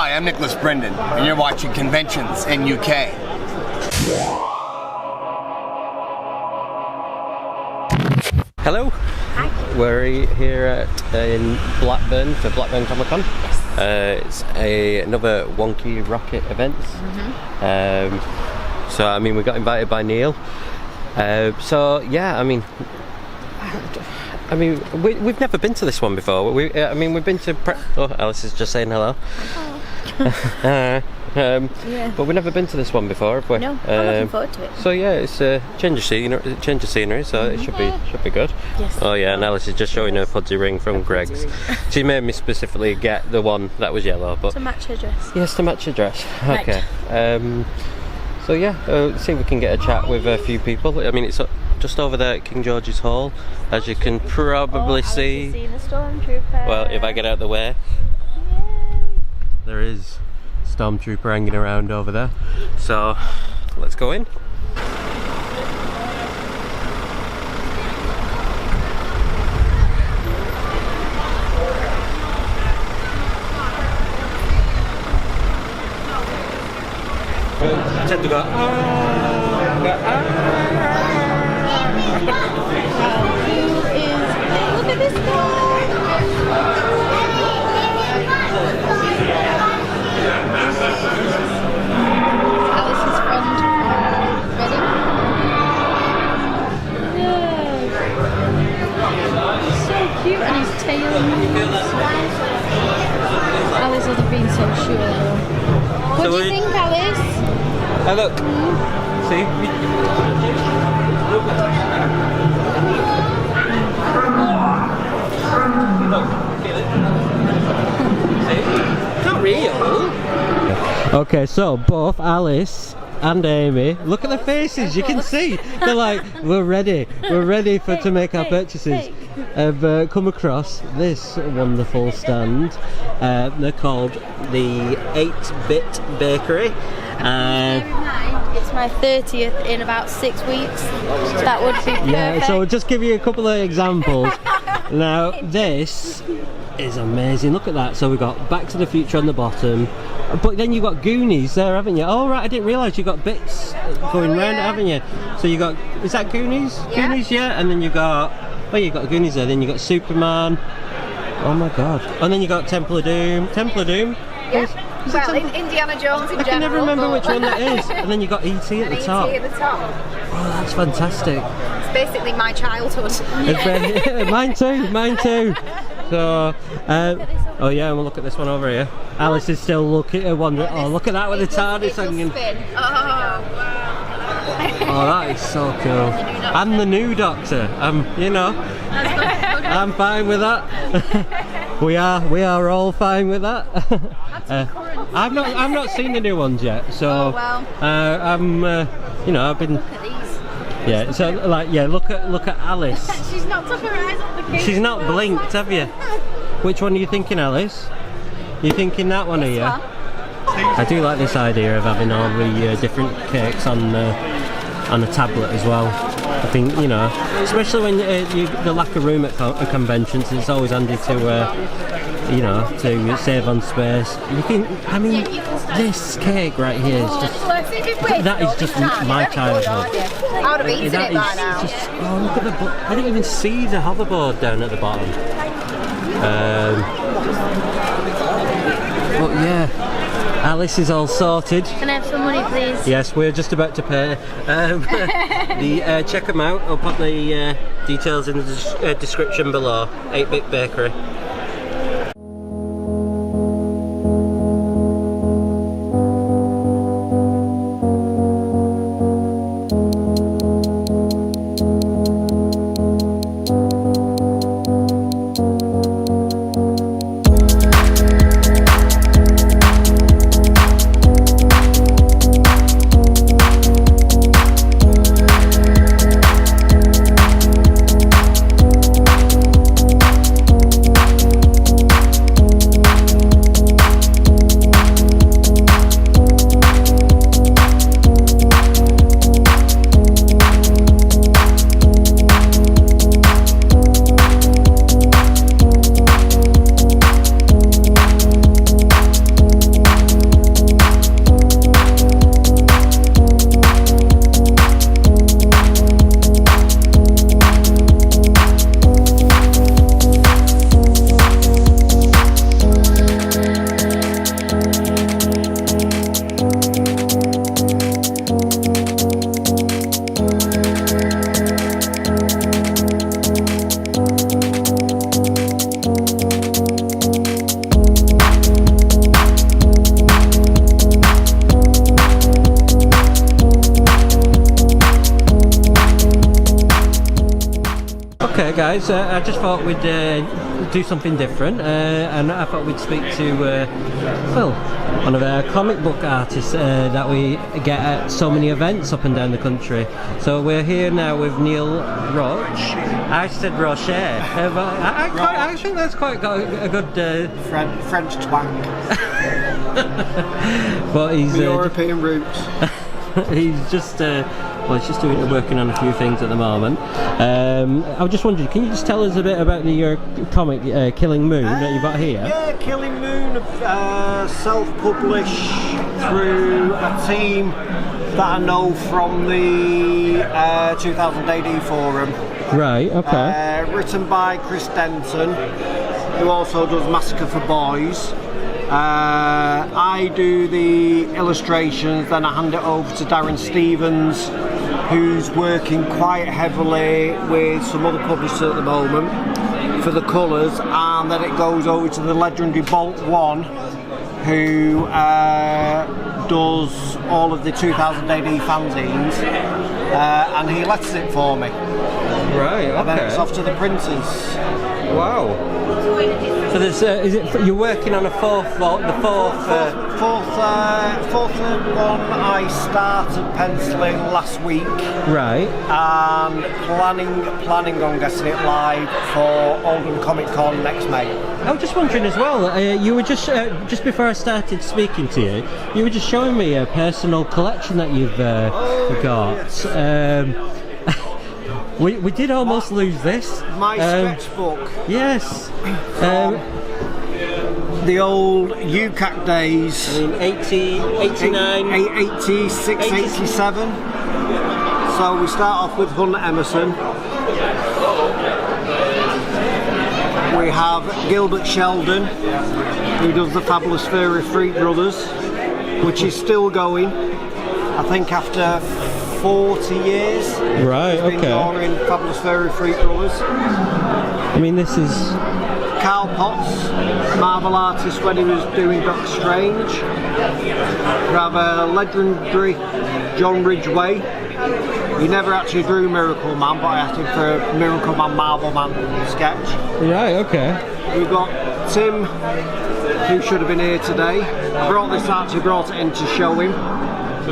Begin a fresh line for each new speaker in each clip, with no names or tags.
Hi, I'm Nicholas Brendon, and you're watching Conventions in UK.
Hello. Hi. We're here in Blackburn for Blackburn Comic Con. Yes. It's another Wonky Rocket event. So I mean, we got invited by Neil. So yeah, I mean, we've never been to this one before. We've been to. Oh, Alice is just saying hello. Yeah. But we've never been to this one before, have we?
No, I'm looking forward to it.
So yeah, it's a change of scenery, so it should be good. Yes. Oh yeah, and Alice is just showing her fuzzy ring from Greg's. She made me specifically get the one that was yellow, but
to match her dress.
Yes, to match her dress. Okay.
Right.
So yeah, see if we can get a chat with a few people. I mean, it's just over there at King George's Hall, as you can probably see.
Seen the stormtrooper.
Well, if I get out of the way. There is Stormtrooper hanging around over there. So let's go in. I tend to go.
Look at this guy. Alice's friend. Ready? Yeah. So cute, and his tail moves. Alice hasn't been so sure though. What do you think, Alice?
Hey, look. See? See? Not real. Okay, so both Alice and Amy, look at their faces, you can see. They're like, we're ready to make our purchases. I've come across this wonderful stand. They're called the 8-Bit Bakery.
It's my 30th in about 6 weeks, so that would be perfect.
Yeah, so I'll just give you a couple of examples. Now, this is amazing, look at that. So we've got Back to the Future on the bottom, but then you've got Goonies there, haven't you? Oh right, I didn't realise you got bits going round, haven't you? So you got, is that Goonies? Yeah. Goonies, yeah, and then you got, well, you got Goonies there, then you got Superman. Oh my god. And then you got Temple of Doom.
Yeah. Well, Indiana Jones in general.
I can never remember which one that is. And then you got E.T. at the top.
E.T. at the top.
Oh, that's fantastic.
It's basically my childhood.
Mine too. So, oh yeah, and we'll look at this one over here. Alice is still wondering. Oh, look at that with the TARDIS hanging.
Oh, wow.
Oh, that is so cool. And the new Doctor. You know, I'm fine with that. We are all fine with that. I've not seen the new ones yet, so you know, I've been.
Look at these.
Yeah, so like, yeah, look at Alice.
She's not took her eyes off the cake.
She's not blinked, have you? Which one are you thinking, Alice? You thinking that one, are you? I do like this idea of having all the different cakes on a tablet as well. I think, you know, especially when the lack of room at conventions, it's always handy to, you know, to save on space. You can, I mean, this cake right here is just, that is just my childhood.
I would have eaten it by now.
Just, oh, look at the, I didn't even see the hoverboard down at the bottom. But yeah. Alice is all sorted.
Can I have some money, please?
Yes, we're just about to pay. Check them out. I'll put the details in the description below. 8-Bit Bakery. Alright guys, I just thought we'd do something different, and I thought we'd speak to, well, one of our comic book artists that we get at so many events up and down the country. So we're here now with Neil Roche. I said Roche, but I think that's quite got a good...
French twang.
But he's...
European roots.
He's just... well, he's just working on a few things at the moment. I was just wondering, can you just tell us a bit about your comic Killing Moon that you've got here?
Yeah, Killing Moon, self-published through a team that I know from the 2000 AD forum.
Right, okay.
Written by Chris Denton, who also does Massacre for Boys. I do the illustrations, then I hand it over to Darren Stevens, who's working quite heavily with some other publishers at the moment for the colours, and then it goes over to the legendary Bolt One, who does all of the 2000 AD fanzines, and he letters it for me.
Right, okay.
And then it's off to the printers.
Wow. So there's, is it you're working on a fourth one I started penciling last week. Right.
And planning on getting it live for Oldham Comic Con next May.
I was just wondering as well, you were just before I started speaking to you, you were just showing me a personal collection that you've got.
Yes.
We did almost lose this.
My sketchbook.
Yes.
The old UCAC days.
89.
86, 87. So we start off with Hunter Emerson. We have Gilbert Sheldon, who does the Fabulous Furry Freak Brothers, which is still going, I think after 40 years.
Right,
he's been drawing Fabulous Furry Freak Brothers.
I mean, this is...
Carl Potts, Marvel artist when he was doing Doctor Strange. We have a legendary John Ridgway. He never actually drew Miracle Man, but I asked him for a Miracle Man Marvel Man sketch.
Right, okay.
We've got Tim, who should have been here today. I brought it in to show him.
So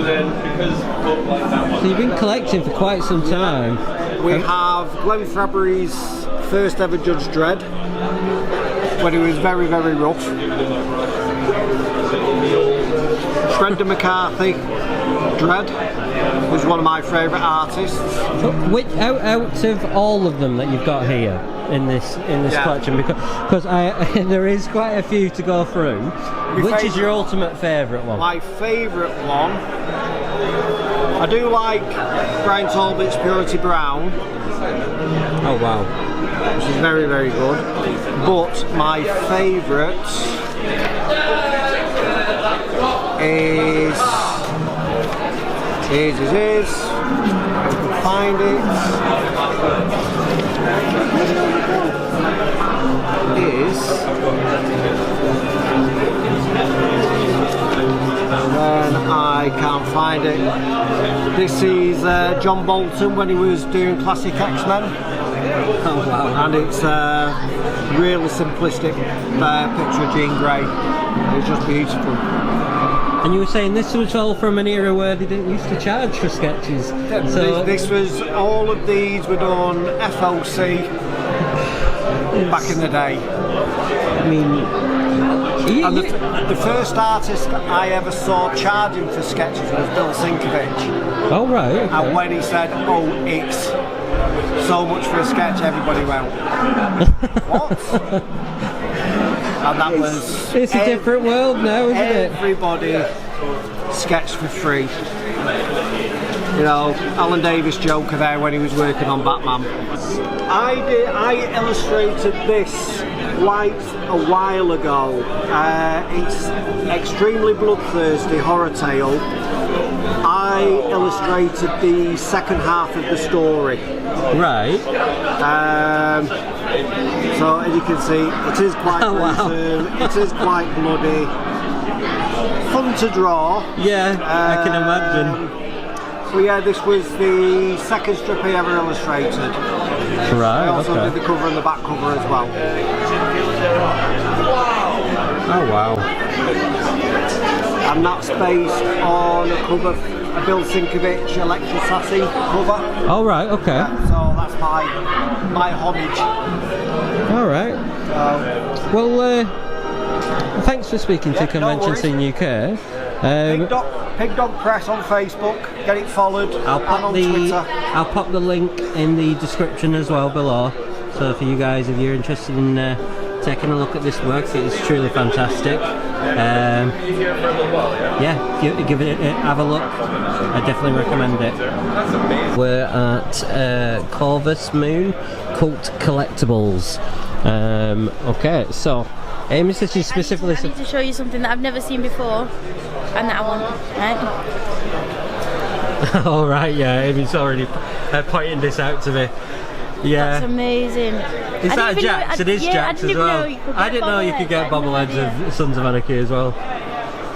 you've been collecting for quite some time.
We have Glenn Fabry's first ever Judge Dredd, when he was very, very rough. Brendan McCarthy, Dredd, who's one of my favourite artists.
So out of all of them that you've got here in this collection, because there is quite a few to go through. Which is your ultimate favourite one? My
favourite one, I do like Brian Talbot's Purity Brown.
Oh wow.
Which is very, very good. But my favourite is I can find it. And I can't find it. This is John Bolton when he was doing classic X-Men.
Oh wow.
And it's a really simplistic picture of Jean Grey. It's just beautiful.
And you were saying this was all from an era where they didn't used to charge for sketches. So
this was, all of these were done FOC back in the day.
I mean,
and the first artist I ever saw charging for sketches was Bill Sienkiewicz.
Oh right. Okay.
And when he said, "Oh, it's so much for a sketch," everybody went, "What?" And that was...
It's a different world now, isn't it?
Everybody sketched for free. You know, Alan Davis Joker there when he was working on Batman. I illustrated this quite a while ago. It's extremely bloodthirsty horror tale. I illustrated the second half of the story.
Right.
So as you can see, it is quite gruesome, it is quite bloody. Fun to draw.
Yeah, I can imagine.
So yeah, this was the second strip I ever illustrated.
Right,
I also
okay.
did the cover and the back cover as well.
Oh wow.
And that's based on a cover, a Bill Sienkiewicz Electra Sassy cover.
Oh right, okay.
So that's my homage.
All right. Well, thanks for speaking to Convention Scene UK.
Pig Dog Press on Facebook. Get it followed.
I'll
Twitter.
pop the link in the description as well below. So for you guys, if you're interested in taking a look at this work, it is truly fantastic. Yeah, give it have a look. I definitely recommend it. We're at Corvus Moon Cult Collectibles. Okay, so Amy says she specifically.
I need to show you something that I've never seen before, and that I want. Right?
All right, yeah, Amy's already pointing this out to me. Yeah,
That's amazing.
is that a Jax? It is Jax as well. I didn't know you could get bobbleheads of Sons of Anarchy as well.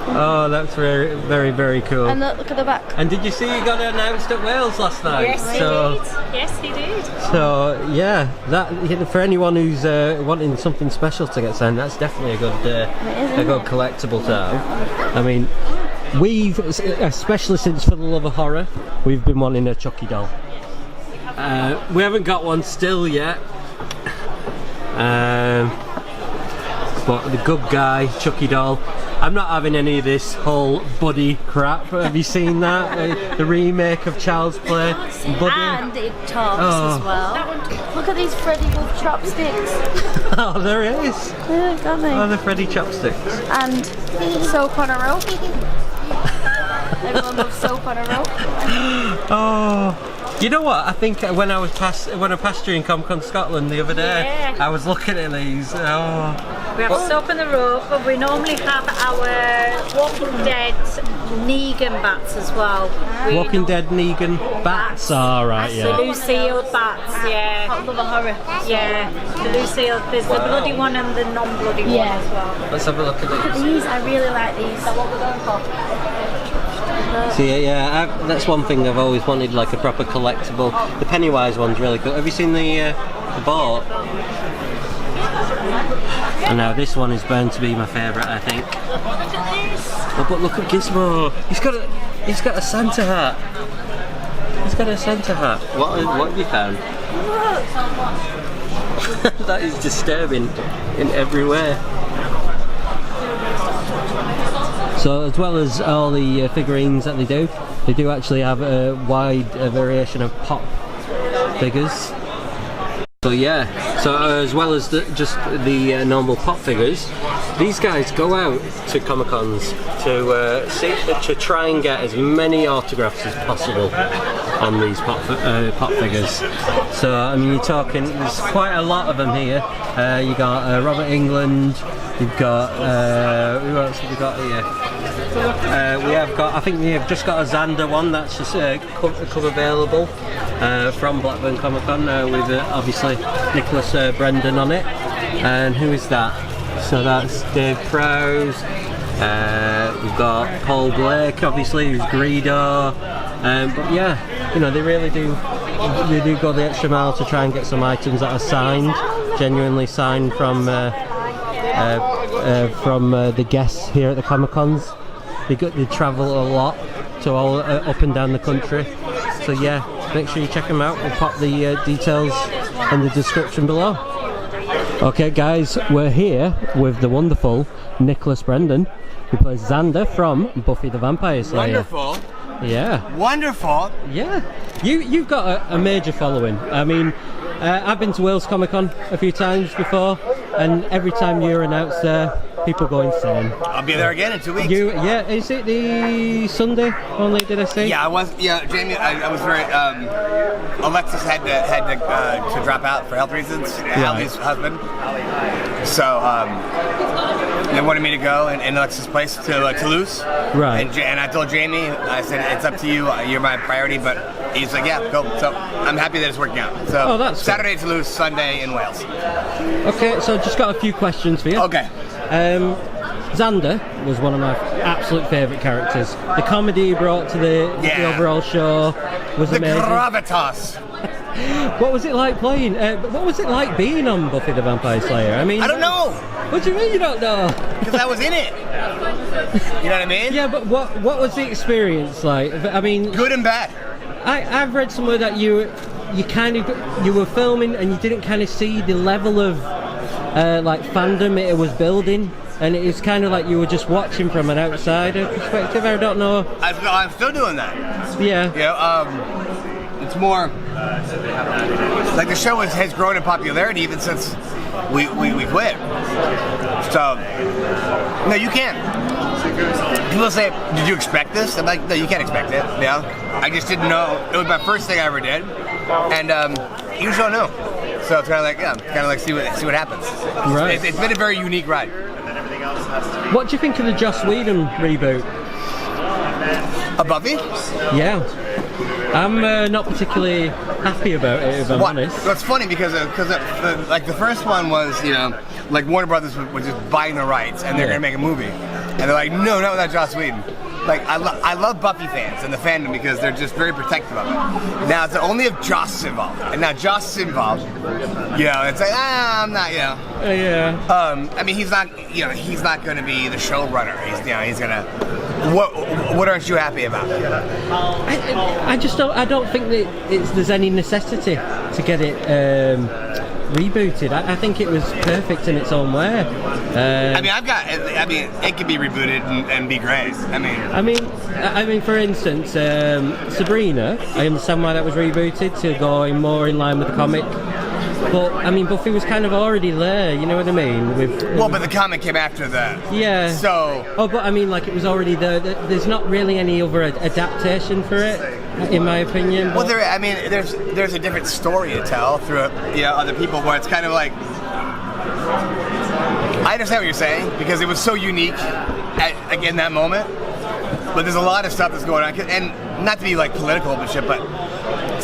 Oh, that's very, very, very cool.
And look at the back.
And did you see you got announced at Wales last night?
Yes, he did. Yes, he did.
So yeah, that for anyone who's wanting something special to get signed, that's definitely a good collectible to have. I mean, we've especially since For the Love of Horror, we've been wanting a Chucky doll. We haven't got one still yet. But the good guy Chucky doll. I'm not having any of this whole Buddy crap. Have you seen that? The remake of Child's Play? Buddy?
And it talks as well. Look at these Freddy Wolf chopsticks.
Oh, there it is.
Look, aren't they?
Oh, the Freddy chopsticks.
And soap on a rope. Everyone loves soap on a rope.
Oh, you know what? I think when I passed during Comic Con Scotland the other day, I was looking at these. Oh.
We have soap on the rope, but we normally have our Walking Dead Negan bats as well.
Walking Dead Negan bats. All right,
The
yeah.
Lucille bats, yeah.
Love a horror.
Yeah, the Lucille, there's the bloody one and the non-bloody one as well.
Let's have a look at these.
These, I really like these. Is that what we're going for?
See, yeah, that's one thing I've always wanted, like a proper collectible. The Pennywise one's really cool. Have you seen the boat? And now this one is bound to be my favourite, I think. Oh, but look at Gizmo. He's got a Santa hat. He's got a Santa hat. What have you found? That is disturbing in every way. So as well as all the figurines that they do actually have a wide variation of pop figures. So yeah, so as well as just the normal pop figures, these guys go out to Comic Cons to try and get as many autographs as possible on these pop figures. So I mean, you're talking, there's quite a lot of them here. You got Robert Englund. You've got who else have we got here? I think we have just got a Xander one that's just come available from Blackburn Comic Con with obviously Nicholas Brendon on it. And who is that? So that's Dave Prowse. We've got Paul Blake, obviously, who's Greedo. But yeah, you know, they really do. They do go the extra mile to try and get some items that are signed, genuinely signed from the guests here at the Comic Cons. They travel a lot to all up and down the country. So yeah, make sure you check them out. We'll pop the details in the description below. Okay guys, we're here with the wonderful Nicholas Brendon, who plays Xander from Buffy the Vampire Slayer.
Wonderful.
Yeah.
Wonderful.
Yeah. You've got a major following. I mean, I've been to Wales Comic Con a few times before, and every time you're announced there, people go insane.
I'll be there again in 2 weeks.
Yeah, is it the Sunday only, did I say?
Yeah, I was. Yeah, Jamie, I was very. Alexis had to drop out for health reasons.
Right.
His husband. So they wanted me to go in Alexis' place to Toulouse.
Right.
And I told Jamie, I said, it's up to you. You're my priority. But he's like, yeah, go. So I'm happy that it's working out. So
that's
Saturday in Toulouse, Sunday in Wales.
Okay, so just got a few questions for you.
Okay.
Xander was one of my absolute favourite characters. The comedy he brought to the overall show was
the
amazing.
gravitas.
What was it like playing? What was it like being on Buffy the Vampire Slayer? I mean,
I don't know.
What do you mean you don't know?
Because I was in it. You know what I mean?
Yeah, but what was the experience like? I mean,
Good and bad.
I've read somewhere that you were filming and you didn't kind of see the level of like fandom it was building, and it's kind of like you were just watching from an outsider perspective. I don't know.
I'm still doing that.
Yeah.
It's more like the show has grown in popularity even since we quit. So no, you can't. People say, "Did you expect this?" I'm like, "No, you can't expect it." Yeah, I just didn't know. It was my first thing I ever did, and you just don't know. So it's kind of like see what happens.
Right.
It's been a very unique ride.
What do you think of the Joss Whedon reboot?
A Buffy?
Yeah. I'm not particularly happy about it, if I'm honest.
Well, it's funny because like the first one was, like Warner Brothers was just buying the rights and they're going to make a movie. And they're like, no, not without Joss Whedon. Like, I love Buffy fans and the fandom because they're just very protective of it. Now, it's only if Joss is involved. And now Joss is involved, it's like, I'm not,
Yeah.
I mean, he's not going to be the showrunner. He's going to... What aren't you happy about?
I just don't. I don't think that there's any necessity to get it rebooted. I think it was perfect in its own way. It could be rebooted and be great. I mean, for instance, Sabrina. I understand why that was rebooted to go more in line with the comic. But I mean, Buffy was kind of already there. You know what I mean?
But the comic came after that.
Yeah.
So.
Oh, but I mean, like it was already there. There's not really any other adaptation for it, in my opinion.
Well, there's a different story to tell through other people where it's kind of like. I understand what you're saying because it was so unique in that moment. But there's a lot of stuff that's going on, and not to be like political and shit, but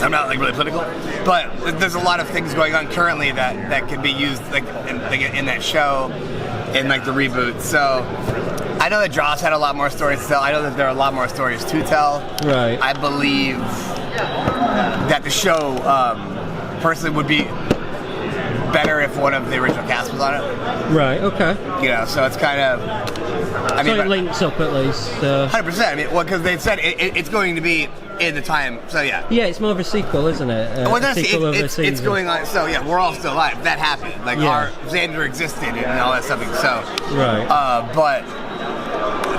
I'm not like really political. But there's a lot of things going on currently that could be used like in that show, in like the reboot. So I know that Joss had a lot more stories to tell. I know that there are a lot more stories to tell.
Right.
I believe that the show personally would be better if one of the original cast was on it.
Right. Okay.
So it's kind of.
So it links up at least.
100%. I mean, because they said it's going to be in the time. So yeah.
Yeah, it's more of a sequel, isn't it?
It's going on. So yeah, we're all still alive. That happened. Like our Xander existed and all that stuff. So
right.
But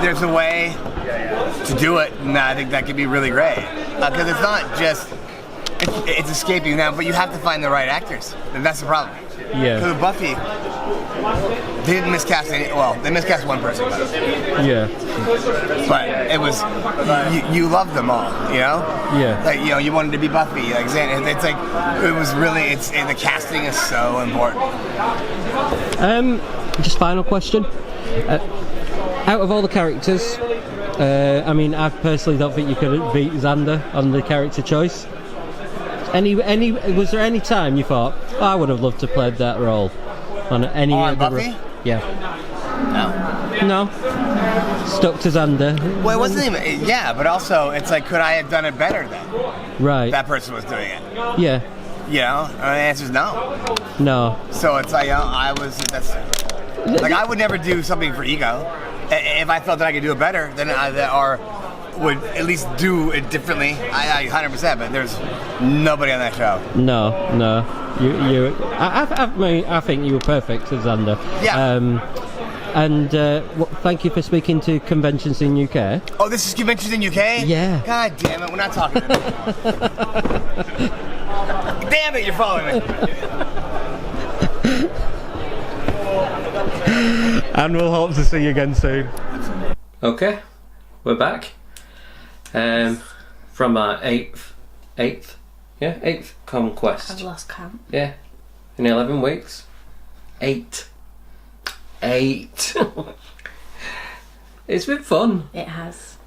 there's a way to do it, and I think that could be really great. Because it's not just it's escaping now, but you have to find the right actors, and that's the problem.
Yeah.
Because Buffy, they didn't miscast any. Well, they miscast one person.
Yeah.
But it was you loved them all,
Yeah.
Like you wanted to be Buffy, like Xander. It's like it was really. The casting is so important.
Just final question. Out of all the characters, I mean, I personally don't think you could beat Xander on the character choice. Was there any time you thought, I would have loved to play that role on any
on
other
Buffy?
Yeah. No. Stuck to Xander.
Well, it wasn't even. Yeah, but also it's like, could I have done it better then?
Right.
That person was doing it.
Yeah.
The answer is no.
No.
So it's like I would never do something for ego. If I felt that I could do it better, then would at least do it differently. I 100%, but there's nobody on that show.
No. I think you were perfect as Xander.
Yeah.
Thank you for speaking to conventions in UK.
Oh, this is conventions in UK?
Yeah.
God damn it, we're not talking to me. Damn it, you're following me.
And we'll hope to see you again soon. Okay, we're back. From our eighth conquest.
I've lost count.
Yeah, in 11 weeks. 8. It's been fun.
It has.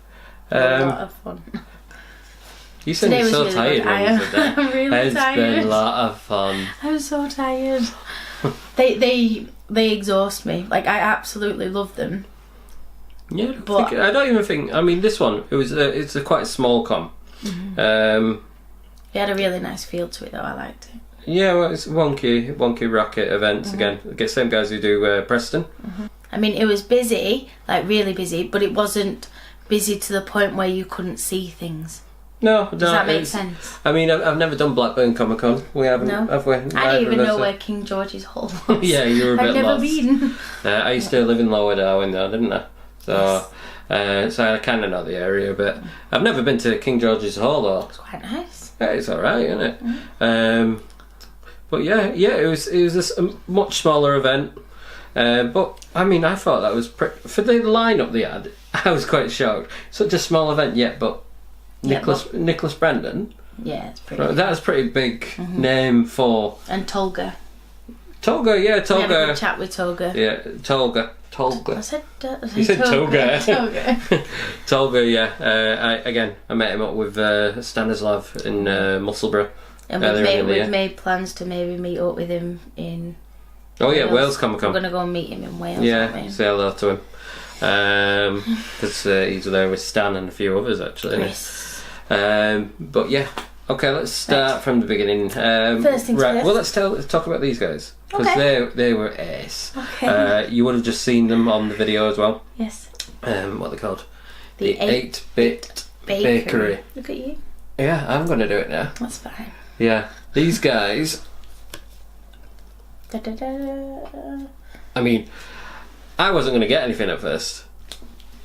A lot of fun.
You sound so tired when you said that.
I'm really tired.
It's been a lot of fun.
I'm so tired. They exhaust me. Like, I absolutely love them.
Yeah, I don't even think. I mean, this one it's a quite small con.
Mm-hmm. It had a really nice feel to it though, I liked it.
Yeah, well, it's wonky rocket events again. Get same guys who do Preston.
I mean, it was busy, like really busy, but it wasn't busy to the point where you couldn't see things.
No,
Does that make sense?
I mean, I've never done Blackburn Comic Con. We haven't,
No.
have we?
I didn't even know where King George's Hall was.
Yeah, you were a bit
I've never
lost.
been.
I used to live in Lower Darwin though, didn't I? So, so I kind of know the area, but I've never been to King George's Hall though.
It's quite nice.
Yeah, it's alright, isn't it? But yeah, it was a much smaller event. But I mean, I thought that was for the lineup they had. I was quite shocked. Such a small event, but Nicholas Brendon.
Yeah, it's pretty.
That was a pretty big name for.
And Tolga.
Tolga.
We had a good chat with Tolga.
Yeah, Tolga.
I said.
You said Tolga.
Tolga.
Tolga, yeah. I met him up with Stanislav in Musselburgh.
And we've made plans to maybe meet up with him in.
Oh yeah, Wales Comic Con.
We're gonna go and meet him in Wales.
Yeah, say hello to him. Because he's there with Stan and a few others actually.
Chris.
But yeah, okay. Let's start from the beginning.
First things
right.
first.
Well, let's talk about these guys because they were ace.
Okay.
You would have just seen them on the video as well.
Yes.
What are they called?
The
8-bit Bakery.
Look at you.
Yeah, I'm gonna do it now.
That's fine.
Yeah, these guys.
Da, da, da.
I mean, I wasn't going to get anything at first.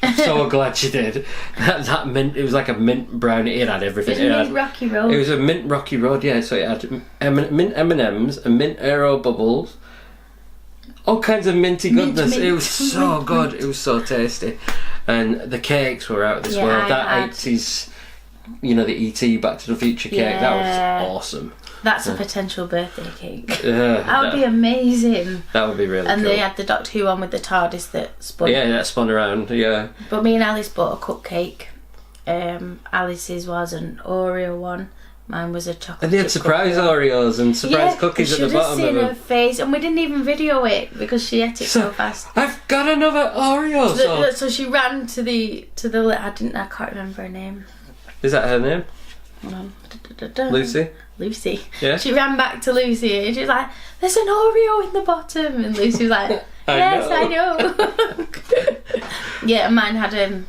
I'm so glad you did. That mint, it was like a mint brownie. It had everything.
It was a mint rocky road.
It was a mint rocky road, yeah. So it had mint M&Ms and mint Aero bubbles. All kinds of minty goodness. It was so good. It was so tasty. And the cakes were out of this world. That 80s, the E.T. Back to the Future cake, that was awesome.
That's a potential birthday cake.
That
would be amazing.
That would be really cool.
And they had the Doctor Who one with the TARDIS that spun.
Yeah, that spun around, yeah.
But me and Alice bought a cupcake. Alice's was an Oreo one. Mine was a chocolate.
And they had surprise Oreos and surprise cookies at the bottom of them.
You should have seen her face. And we didn't even video it because she ate it so fast.
I've got another Oreo!
So she ran to the I can't remember her name.
Is that her name? Lucy?
Lucy.
Yeah.
She ran back to Lucy and she was like, "There's an Oreo in the bottom," and Lucy was like, "Yes, I know." Yeah, and mine had a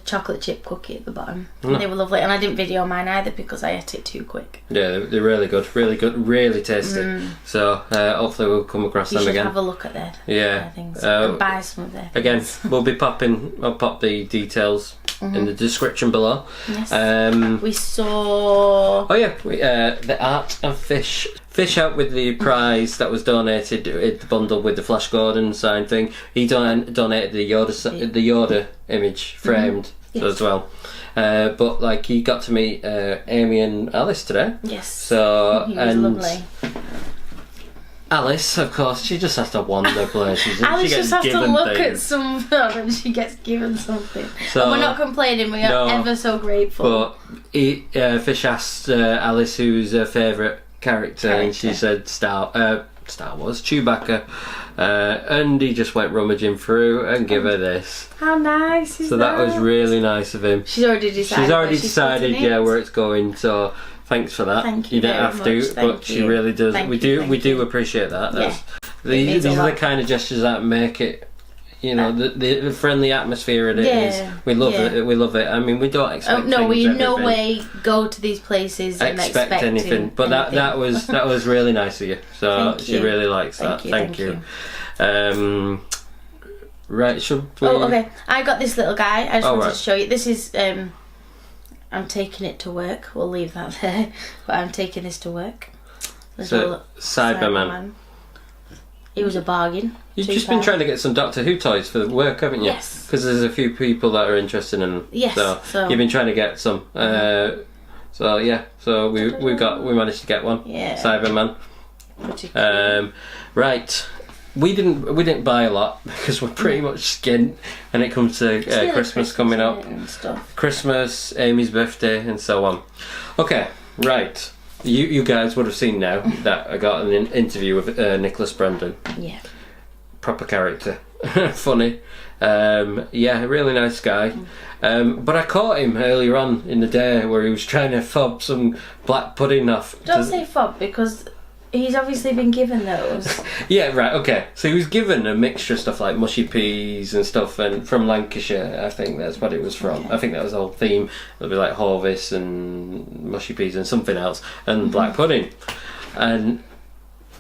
chocolate chip cookie at the bottom. They were lovely, and I didn't video mine either because I ate it too quick.
Yeah, they're really good, really tasty. So hopefully we'll come across them again.
You should have a look at their things and buy some of their things.
Again, I'll pop the details in the description below.
Yes. We saw.
Oh yeah, the Art of Fish. Fish out with the prize that was donated, the bundle with the Flash Gordon signed thing. He donated the Yoda image framed as well. But he got to meet Amy and Alice today.
Yes.
So
he was lovely.
Alice, of course, she just has to wander places.
Alice
she gets
just has to look
things.
at something and she gets given something.
So,
and we're not complaining, we are ever so grateful.
But Fish asked Alice who's her favourite character, and she said Star Wars, Chewbacca. And he just went rummaging through and give her this.
How nice is that?
So that was really nice of him.
She's already decided
where it's going, so thanks for that.
Thank you.
Don't have to, but she really does. We do appreciate that. These are the kind of gestures that make it, the friendly atmosphere it is. We love it. We love it. I mean, we don't expect.
We in no way go to these places and expect
anything. But that was really nice of you. So she really likes that. Thank you. Right, should we...
Oh, okay. I got this little guy. I just wanted to show you. This is, I'm taking it to work. We'll leave that there. But I'm taking this to work.
So, Cyberman.
He was a bargain.
You've just been trying to get some Doctor Who toys for work, haven't you?
Yes.
Because there's a few people that are interested in them.
Yes.
So you've been trying to get some. So we managed to get one.
Yeah.
Cyberman.
Pretty cool.
Right. We didn't buy a lot because we're pretty much skint when it comes to Christmas coming up.
And stuff.
Christmas, Amy's birthday, and so on. Okay, right. You guys would have seen now that I got an interview with Nicholas Brendon.
Yeah.
Proper character, funny. Yeah, a really nice guy. But I caught him earlier on in the day where he was trying to fob some black pudding off.
Don't say fob, because he's obviously been given those.
Yeah, right, okay. So he was given a mixture of stuff like mushy peas and stuff, and from Lancashire, I think that's what it was from.
Okay.
I think that was the whole theme. It'll be like Horvis and mushy peas and something else, and black pudding. And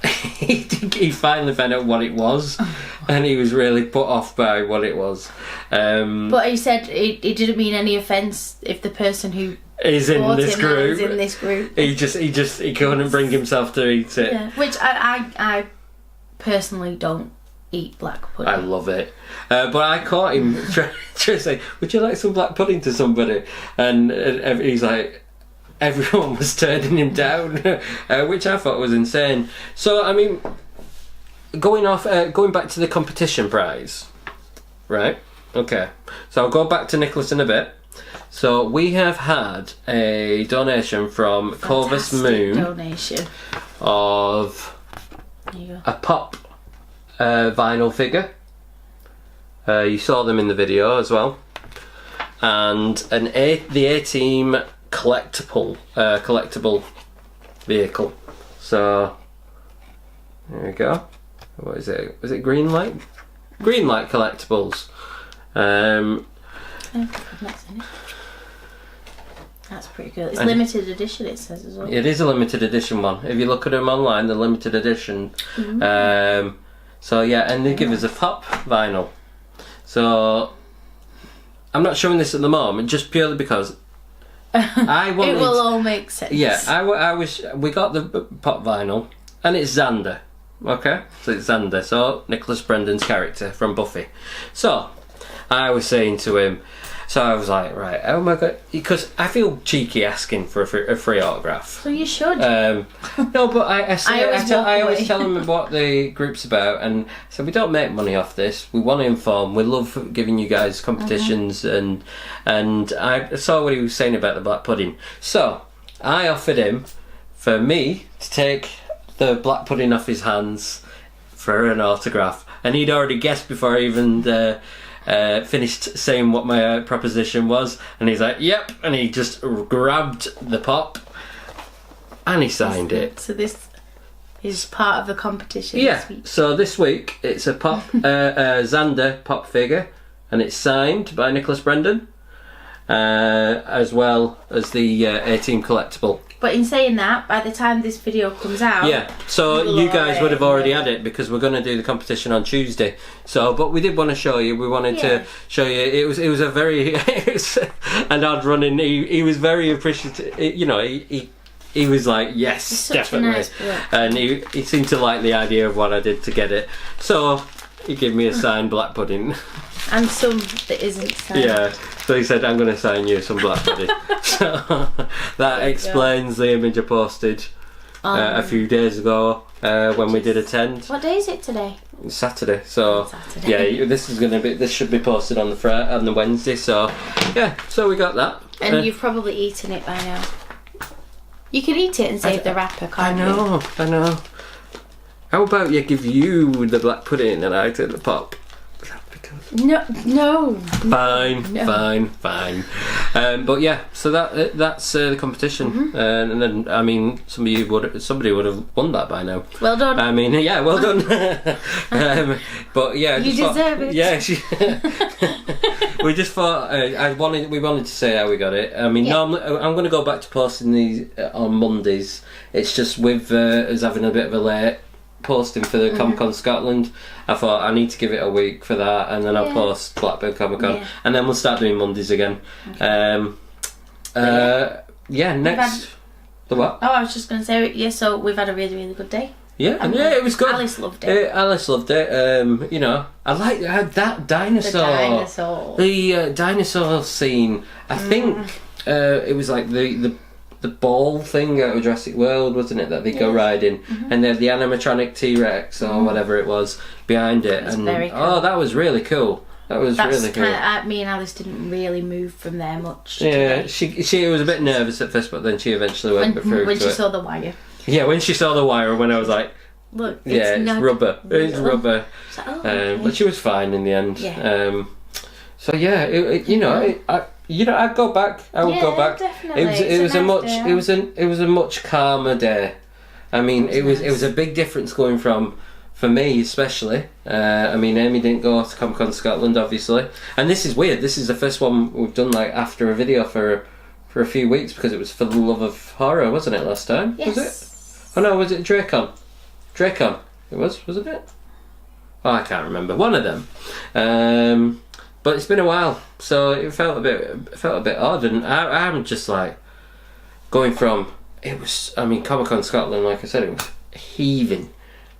he finally found out what it was, and he was really put off by what it was.
But he said it didn't mean any offence if the person who
is in this
him
group.
is in this group.
He couldn't bring himself to eat it.
Yeah, which I personally don't eat black pudding.
I love it. But I caught him trying to say, would you like some black pudding to somebody? And he's like, everyone was turning him down, which I thought was insane. So, I mean, going back to the competition prize, right? Okay. So I'll go back to Nicholas in a bit. So we have had a donation from Corvus Moon
donation
of a pop vinyl figure. You saw them in the video as well, and the A-Team collectible vehicle. So there we go. What is it? Was it Green Light? Green Light Collectibles.
That's pretty good. It's limited edition, it says as well.
It is a limited edition one. If you look at them online, the limited edition. So yeah, and they give us a pop vinyl. So I'm not showing this at the moment, just purely because I wanted.
It will all make sense.
Yeah, we got the pop vinyl, and it's Xander. Okay, so it's Xander. So Nicholas Brendon's character from Buffy. So I was saying to him. So I was like, right, oh my god, because I feel cheeky asking for a free autograph.
So you should.
No, but I always tell them what the group's about, and so we don't make money off this. We want to inform. We love giving you guys competitions, and I saw what he was saying about the black pudding. So I offered him for me to take the black pudding off his hands for an autograph, and he'd already guessed before I even finished saying what my proposition was, and he's like, yep, and he just grabbed the pop and he signed it.
So this is part of the competition.
Yeah,
this week.
so this week it's a pop Xander pop figure, and it's signed by Nicholas Brendon, as well as the A-Team collectible.
But in saying that, by the time this video comes out,
yeah, so you guys would have already had it, because we're going to do the competition on Tuesday. So, but we did want to show you. We wanted to show you. It was a very an odd running. He was very appreciative. You know, he was like, yes, definitely,
nice
and he seemed to like the idea of what I did to get it. So he gave me a signed black pudding.
And some that isn't signed.
Yeah, so he said, I'm going to sign you some black pudding. So that explains the image I posted a few days ago when we did attend.
What day is it today?
Saturday. So yeah, this should be posted on the Wednesday. So yeah, so we got that.
And you've probably eaten it by now. You can eat it and save the wrapper, can't you?
I know. How about you give you the black pudding and I take the pop?
No.
Fine. But yeah, so that's the competition, and then I mean somebody would have won that by now.
Well done.
I mean, yeah, well done. But yeah,
you deserve it.
Yeah, we just thought we wanted to say how we got it. I mean, normally I'm going to go back to posting these on Mondays. It's just with us having a bit of a late posting for the Comic Con Scotland. I thought I need to give it a week for that, and then I'll post Blackburn Comic Con, and then we'll start doing Mondays again. Next. The what?
Oh, I was just going to say, so we've had a really, really good day.
Yeah, it was good.
Alice loved it.
Alice loved it. You know, I had that dinosaur. The dinosaur scene. I think it was like the ball thing out of Jurassic World, wasn't it? That they go riding, and they had the animatronic T-Rex or whatever it was behind it, and
very cool.
Oh, that was really cool. Really cool.
Me and Alice didn't really move from there much.
Yeah, she was a bit nervous at first, but then she eventually went through
when
to
she
it.
saw the wire.
Yeah, when she saw the wire, when I was like,
Look,
yeah, it's rubber. It's rubber.
Like, oh, okay.
But she was fine in the end.
Yeah.
So yeah, I'd go back. I would go back.
Definitely.
It was a much calmer day. I mean, it was a big difference going from, for me especially. I mean, Amy didn't go to Comic Con Scotland, obviously, and this is weird. This is the first one we've done like after a video for a few weeks, because it was for the love of horror, wasn't it, last time?
Yes.
Was it? Oh no, was it Dracon? Dracon. It wasn't it? Oh, I can't remember. One of them. But it's been a while, so it felt a bit odd, and I'm just like going from, it was, I mean, Comic Con Scotland, like I said, it was heaving,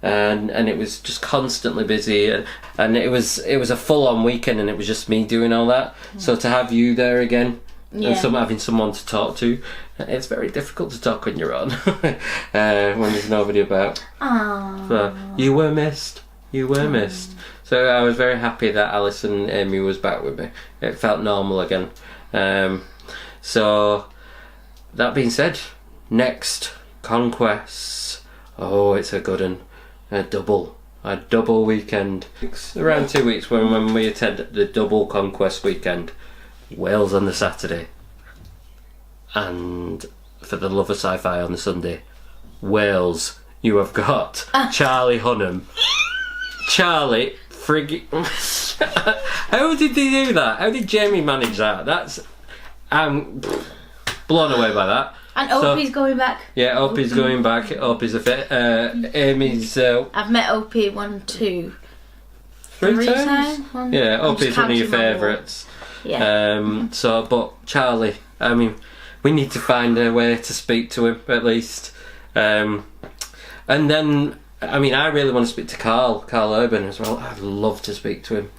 and it was just constantly busy, and it was a full-on weekend, and it was just me doing all that. So to have you there again, and having someone to talk to, it's very difficult to talk when you're on, when there's nobody about.
Aww.
So you were missed. So I was very happy that Alice and Amy was back with me. It felt normal again. So that being said, next Conquests. Oh, it's a good one. A double weekend. Around 2 weeks when we attend the double Conquest weekend. Wales on the Saturday, and for the love of sci-fi on the Sunday. Wales, you have got Charlie Hunnam. Charlie friggin'. How did they do that? How did Jamie manage that? I'm blown away by that.
And Opie's going back.
Yeah, Opie's going back. Opie's a fit. Amy's.
I've met Opie 1, 2, 3 times.
Yeah, Opie's one of your favourites.
Yeah.
But Charlie, I mean, we need to find a way to speak to him at least. And then, I mean, I really want to speak to Carl Urban as well. I'd love to speak to him.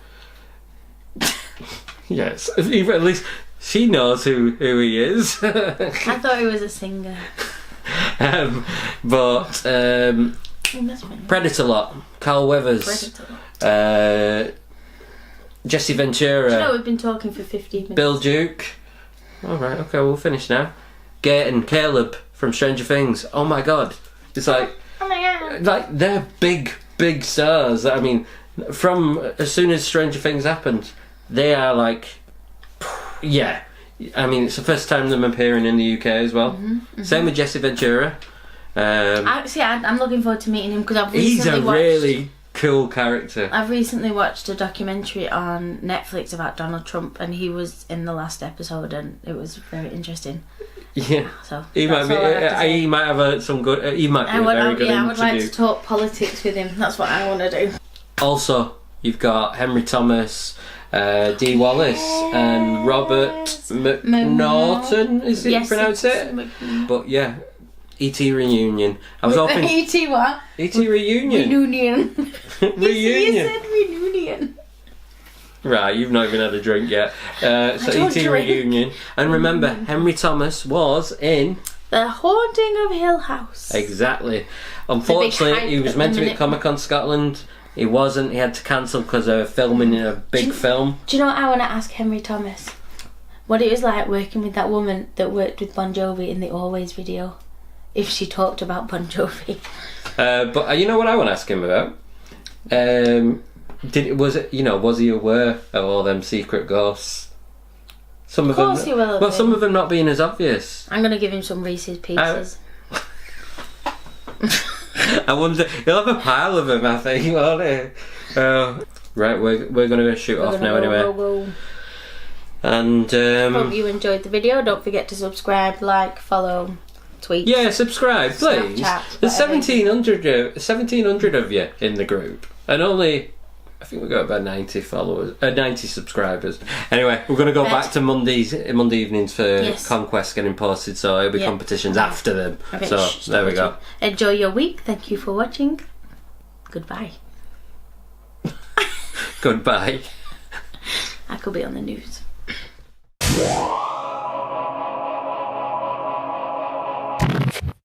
Yes, at least she knows who he is.
I thought he was a singer.
Predator lot, Carl Weathers, Jesse Ventura.
Do you know we've been talking for 15 minutes?
Bill Duke. Alright, okay, we'll finish now. Gaten, Caleb from Stranger Things. Oh my god. It's like,
oh my god.
Like, they're big stars. I mean, from as soon as Stranger Things happened, they are like, yeah. I mean, it's the first time them appearing in the UK as well. Same with Jesse Ventura.
I'm looking forward to meeting him, because I've recently
he's a really cool character.
I've recently watched a documentary on Netflix about Donald Trump, and he was in the last episode, and it was very interesting.
Yeah,
so
he might have some good. He might be a very good interview.
I would like to talk politics with him. That's what I want to do.
Also, you've got Henry Thomas, Dee Wallace, and Robert McNaughton. Is it pronounced it? But yeah. E.T. reunion. I was hoping.
E.T. what?
E.T. reunion.
Reunion.
Reunion.
You said reunion.
Right, you've not even had a drink yet. So E.T. reunion. And remember, Henry Thomas was in
The Haunting of Hill House.
Exactly. Unfortunately, he was meant to be at Comic Con Scotland. He wasn't. He had to cancel because they were filming in a big film.
Do you know what I want to ask Henry Thomas? What it was like working with that woman that worked with Bon Jovi in the Always video. If she talked about Bon Jovi.
But you know what I want to ask him about? Was he aware of all them secret ghosts? Some of course he will. Well, some of them not being as obvious.
I'm gonna give him some Reese's Pieces.
I wonder, he'll have a pile of them, I think, won't he? Right, we're gonna shoot off now anyway.
Go.
And
hope you enjoyed the video. Don't forget to subscribe, like, follow. Tweets.
Yeah, subscribe, please.
Snapchat,
There's 1,700 of you in the group, and only, I think we got about 90 followers, 90 subscribers. Anyway, we're going to go back to Monday evenings for Conquest getting posted, so there'll be competitions after them. Okay, so there we go.
Enjoy your week. Thank you for watching. Goodbye.
Goodbye.
I could be on the news.